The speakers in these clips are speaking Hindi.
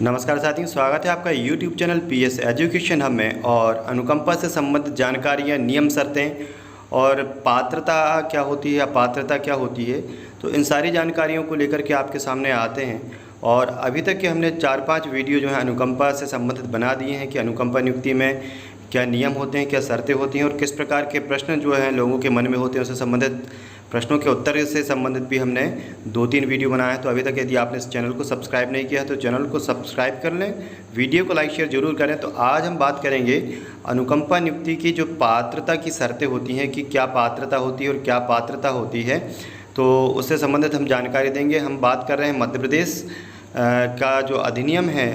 नमस्कार साथियों, स्वागत है आपका YouTube channel PS education hub में। और अनुकंपा से संबंधित जानकारियाँ, नियम, शर्तें और पात्रता क्या होती है, अपात्रता क्या होती है, तो इन सारी जानकारियों को लेकर के आपके सामने आते हैं। और अभी तक के हमने 4-5 वीडियो जो है अनुकंपा से संबंधित बना दिए हैं कि अनुकंपा नियुक्ति में क्या नियम होते हैं, क्या शर्तें होती हैं और किस प्रकार के प्रश्न जो हैं लोगों के मन में होते हैं, उससे संबंधित प्रश्नों के उत्तर से संबंधित भी हमने 2-3 वीडियो बनाए हैं। तो अभी तक यदि आपने इस चैनल को सब्सक्राइब नहीं किया है तो चैनल को सब्सक्राइब कर लें, वीडियो को लाइक शेयर जरूर करें। तो आज हम बात करेंगे अनुकंपा नियुक्ति की जो पात्रता की शर्तें होती हैं कि क्या पात्रता होती है और क्या पात्रता होती है, तो उससे संबंधित हम जानकारी देंगे। हम बात कर रहे हैं मध्य प्रदेश का जो अधिनियम है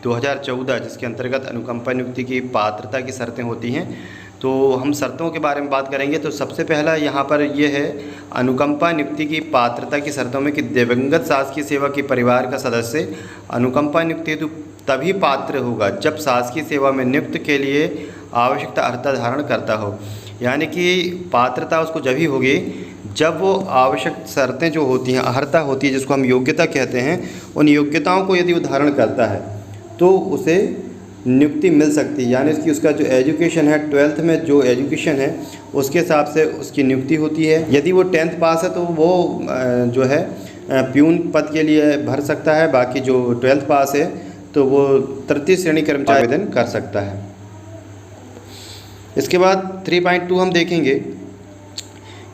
2014, जिसके अंतर्गत अनुकंपा नियुक्ति की पात्रता की शर्तें होती हैं। तो हम शर्तों के बारे में बात करेंगे। तो सबसे पहला यहाँ पर ये है अनुकंपा नियुक्ति की पात्रता की शर्तों में कि दिवंगत शासकीय सेवा के परिवार का सदस्य अनुकंपा नियुक्ति हेतु तभी पात्र होगा जब शासकीय सेवा में नियुक्त के लिए आवश्यकता अर्हता धारण करता हो। यानी कि पात्रता उसको जब ही होगी जब वो आवश्यक शर्तें जो होती हैं, अर्हता होती है, जिसको हम योग्यता कहते हैं, उन योग्यताओं को यदि वो धारण करता है तो उसे नियुक्ति मिल सकती है। यानी उसका जो एजुकेशन है, 12th में जो एजुकेशन है उसके हिसाब से उसकी नियुक्ति होती है। यदि वो 10th पास है तो वो जो है प्यून पद के लिए भर सकता है। बाकी जो 12th पास है तो वो तृतीय श्रेणी कर्मचारी आवेदन कर सकता है। इसके बाद 3.2 हम देखेंगे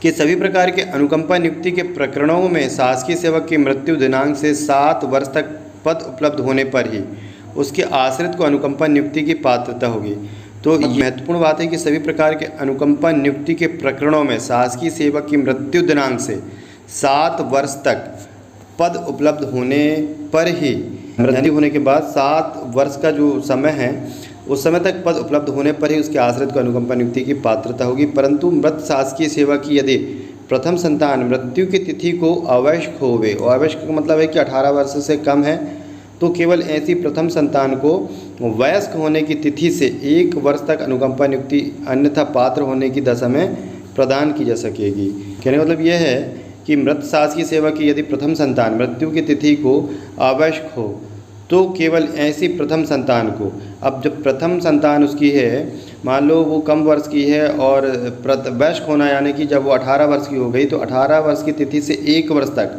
कि सभी प्रकार के अनुकंपा नियुक्ति के प्रकरणों में शासकीय सेवक की मृत्यु दिनांक से 7 वर्ष तक पद उपलब्ध होने पर ही उसके आश्रित को अनुकंपा नियुक्ति की पात्रता होगी। तो महत्वपूर्ण बात है कि सभी प्रकार के अनुकंपा नियुक्ति के प्रकरणों में शासकीय सेवक की मृत्यु दिनांक से 7 वर्ष तक पद उपलब्ध होने पर ही, मृत्यु होने के बाद 7 वर्ष का जो समय है उस समय तक पद उपलब्ध होने पर ही उसके आश्रित को अनुकंपा नियुक्ति की पात्रता होगी। परंतु मृत शासकीय सेवा की यदि प्रथम संतान मृत्यु की तिथि को अवयस्क होवे, और अवयस्क का मतलब है कि 18 वर्ष से कम है, तो केवल ऐसी प्रथम संतान को वयस्क होने की तिथि से 1 वर्ष तक अनुकंपा नियुक्ति अन्यथा पात्र होने की दशा में प्रदान की जा सकेगी। कहने का मतलब यह है कि मृत शासकीय सेवा की यदि प्रथम संतान मृत्यु की तिथि को आवश्यक हो तो केवल ऐसी प्रथम संतान को, अब जब प्रथम संतान उसकी है, मान लो वो कम वर्ष की है और वयस्क होना यानी कि जब वो 18 वर्ष की हो गई तो 18 वर्ष की तिथि से 1 वर्ष तक,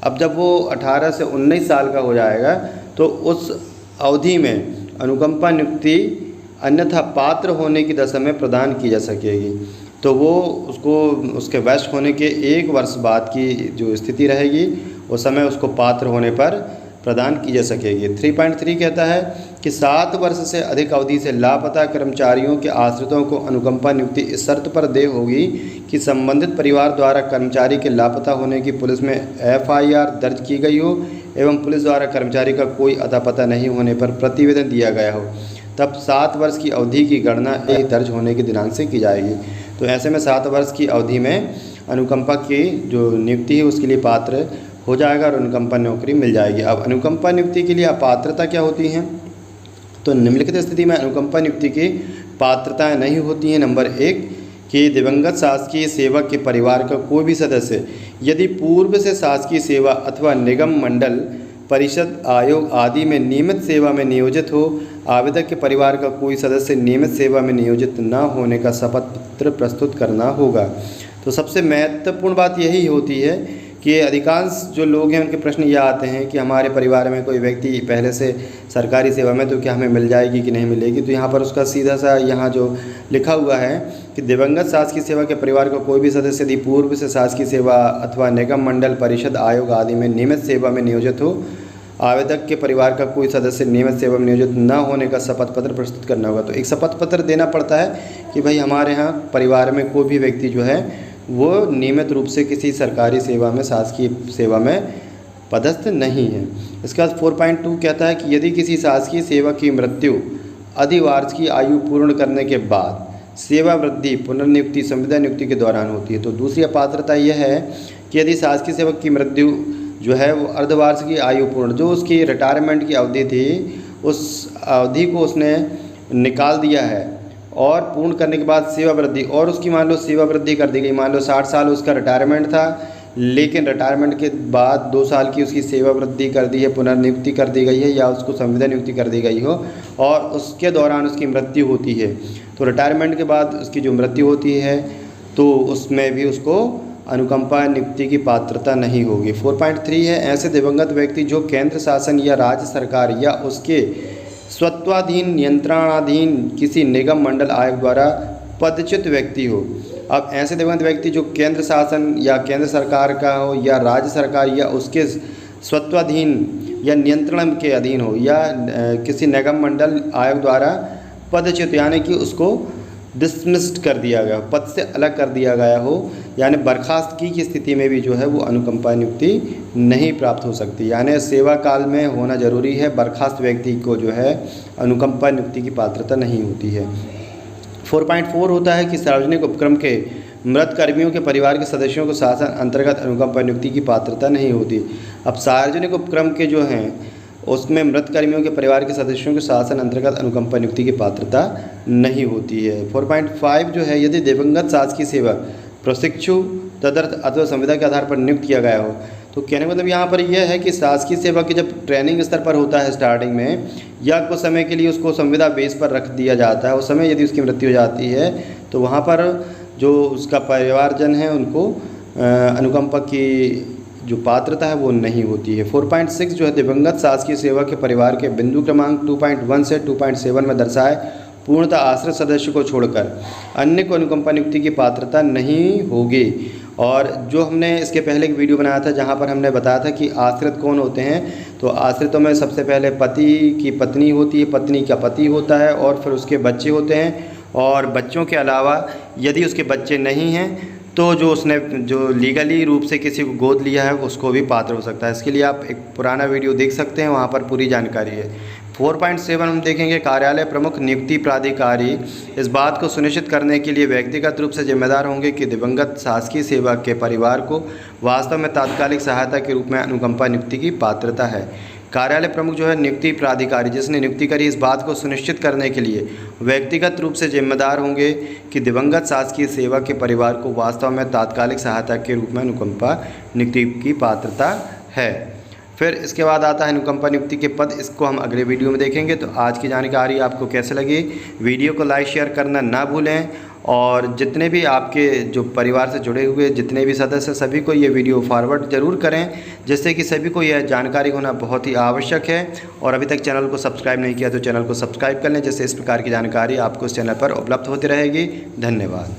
अब जब वो 18 से 19 साल का हो जाएगा तो उस अवधि में अनुकंपा नियुक्ति अन्यथा पात्र होने की दशा में प्रदान की जा सकेगी। तो वो उसको उसके वयस्क होने के 1 वर्ष बाद की जो स्थिति रहेगी उस समय उसको पात्र होने पर प्रदान की जा सकेगी। 3.3 कहता है कि 7 वर्ष से अधिक अवधि से लापता कर्मचारियों के आश्रितों को अनुकंपा नियुक्ति इस शर्त पर देय होगी कि संबंधित परिवार द्वारा कर्मचारी के लापता होने की पुलिस में FIR दर्ज की गई हो एवं पुलिस द्वारा कर्मचारी का कोई अता पता नहीं होने पर प्रतिवेदन दिया गया हो। तब 7 वर्ष की अवधि की गणना एक दर्ज होने के दिनांक से की जाएगी। तो ऐसे में 7 वर्ष की अवधि में अनुकंपा की जो नियुक्ति है उसके लिए पात्र हो जाएगा और अनुकंपा नौकरी मिल जाएगी। अब अनुकंपा नियुक्ति के लिए अपात्रता क्या होती हैं? तो निम्नलिखित स्थिति में अनुकंपा नियुक्ति की पात्रताएं नहीं होती हैं। नंबर 1 कि दिवंगत शासकीय सेवक के परिवार का कोई भी सदस्य यदि पूर्व से शासकीय सेवा अथवा निगम मंडल परिषद आयोग आदि में नियमित सेवा में नियोजित हो, आवेदक के परिवार का कोई सदस्य नियमित सेवा में नियोजित न होने का शपथ पत्र प्रस्तुत करना होगा। तो सबसे महत्वपूर्ण बात यही होती है कि अधिकांश जो लोग हैं उनके प्रश्न ये आते हैं कि हमारे परिवार में कोई व्यक्ति पहले से सरकारी सेवा में, तो क्या हमें मिल जाएगी कि नहीं मिलेगी। तो यहाँ पर उसका सीधा सा यहाँ जो लिखा हुआ है कि दिवंगत शासकीय सेवा के परिवार का कोई भी सदस्य यदि पूर्व से शासकीय सेवा अथवा निगम मंडल परिषद आयोग आदि में नियमित सेवा में नियोजित हो, आवेदक के परिवार का कोई सदस्य नियमित सेवा में नियोजित न होने का शपथ पत्र प्रस्तुत करना होगा। तो एक शपथ पत्र देना पड़ता है कि भाई हमारे यहाँ परिवार में कोई भी व्यक्ति जो है वो नियमित रूप से किसी सरकारी सेवा में, शासकीय सेवा में पदस्थ नहीं है। इसके बाद 4.2 कहता है कि यदि किसी शासकीय सेवक की मृत्यु अधिवार्ष की आयु पूर्ण करने के बाद सेवा वृद्धि पुनर्नियुक्ति संविदा नियुक्ति के दौरान होती है। तो दूसरी अपात्रता यह है कि यदि शासकीय सेवक की मृत्यु जो है वो अर्धवार्ष की आयु पूर्ण, जो उसकी रिटायरमेंट की अवधि थी उस अवधि को उसने निकाल दिया है और पूर्ण करने के बाद सेवा वृद्धि, और उसकी मान लो सेवा वृद्धि कर दी गई, मान लो 60 साल उसका रिटायरमेंट था लेकिन रिटायरमेंट के बाद 2 साल की उसकी सेवा वृद्धि कर दी है, पुनर्नियुक्ति कर दी गई है या उसको संविदा नियुक्ति कर दी गई हो और उसके दौरान उसकी मृत्यु होती है, तो रिटायरमेंट के बाद उसकी जो मृत्यु होती है तो उसमें भी उसको अनुकंपा नियुक्ति की पात्रता नहीं होगी। 4.3 है, ऐसे दिवंगत व्यक्ति जो केंद्र शासन या राज्य सरकार या उसके स्वत्वाधीन नियंत्रणाधीन किसी निगम मंडल आयोग द्वारा पदच्युत व्यक्ति हो। अब ऐसे दिवंगत व्यक्ति जो केंद्र शासन या केंद्र सरकार का हो या राज्य सरकार या उसके स्वत्वाधीन या नियंत्रण के अधीन हो या किसी निगम मंडल आयोग द्वारा पदच्युत यानी कि उसको डिसमिस्ड कर दिया गया, पद से अलग कर दिया गया हो, यानी बर्खास्तगी की स्थिति में भी जो है वो अनुकंपा नियुक्ति नहीं प्राप्त हो सकती। यानी सेवा काल में होना जरूरी है, बर्खास्त व्यक्ति को जो है अनुकंपा नियुक्ति की पात्रता नहीं होती है। 4.4 होता है कि सार्वजनिक उपक्रम के मृत कर्मियों के परिवार के सदस्यों को शासन अंतर्गत अनुकंपा नियुक्ति की पात्रता नहीं होती। अब सार्वजनिक उपक्रम के जो हैं उसमें मृत कर्मियों के परिवार के सदस्यों के शासन अंतर्गत अनुकंपा नियुक्ति की पात्रता नहीं होती है। 4.5 जो है, यदि दिवंगत शासकीय सेवक प्रशिक्षु तदर्थ अथवा संविदा के आधार पर नियुक्त किया गया हो, तो कहने का मतलब यहाँ पर यह है कि शासकीय सेवा की जब ट्रेनिंग स्तर पर होता है स्टार्टिंग में या कुछ समय के लिए उसको संविदा बेस पर रख दिया जाता है, उस समय यदि उसकी मृत्यु हो जाती है तो वहाँ पर जो उसका परिवारजन है उनको अनुकंपा की जो पात्रता है वो नहीं होती है। 4.6 जो है, दिवंगत शासकीय सेवा के परिवार के बिंदु क्रमांक 2.1 से 2.7 में दर्शाए पूर्णतः आश्रित सदस्य को छोड़कर अन्य को अनुकंपा नियुक्ति की पात्रता नहीं होगी। और जो हमने इसके पहले एक वीडियो बनाया था जहां पर हमने बताया था कि आश्रित कौन होते हैं, तो आश्रितों में सबसे पहले पति की पत्नी होती है, पत्नी का पति होता है और फिर उसके बच्चे होते हैं, और बच्चों के अलावा यदि उसके बच्चे नहीं हैं तो जो उसने जो लीगली रूप से किसी को गोद लिया है उसको भी पात्र हो सकता है। इसके लिए आप एक पुराना वीडियो देख सकते हैं, वहाँ पर पूरी जानकारी है। 4.7 हम देखेंगे, कार्यालय प्रमुख नियुक्ति प्राधिकारी इस बात को सुनिश्चित करने के लिए व्यक्तिगत रूप से जिम्मेदार होंगे कि दिवंगत शासकीय सेवक के परिवार को वास्तव में तात्कालिक सहायता के रूप में अनुकंपा नियुक्ति की पात्रता है। कार्यालय प्रमुख जो है नियुक्ति प्राधिकारी जिसने नियुक्ति करी, इस बात को सुनिश्चित करने के लिए व्यक्तिगत रूप से जिम्मेदार होंगे कि दिवंगत शासकीय सेवक के परिवार को वास्तव में तात्कालिक सहायता के रूप में अनुकंपा नियुक्ति की पात्रता है। फिर इसके बाद आता है अनुकंपा नियुक्ति के पद, इसको हम अगले वीडियो में देखेंगे। तो आज की जानकारी आपको कैसे लगी, वीडियो को लाइक शेयर करना ना भूलें, और जितने भी आपके जो परिवार से जुड़े हुए जितने भी सदस्य सभी को ये वीडियो फॉरवर्ड ज़रूर करें, जिससे कि सभी को यह जानकारी होना बहुत ही आवश्यक है। और अभी तक चैनल को सब्सक्राइब नहीं किया तो चैनल को सब्सक्राइब कर लें, जिससे इस प्रकार की जानकारी आपको इस चैनल पर उपलब्ध होती रहेगी। धन्यवाद।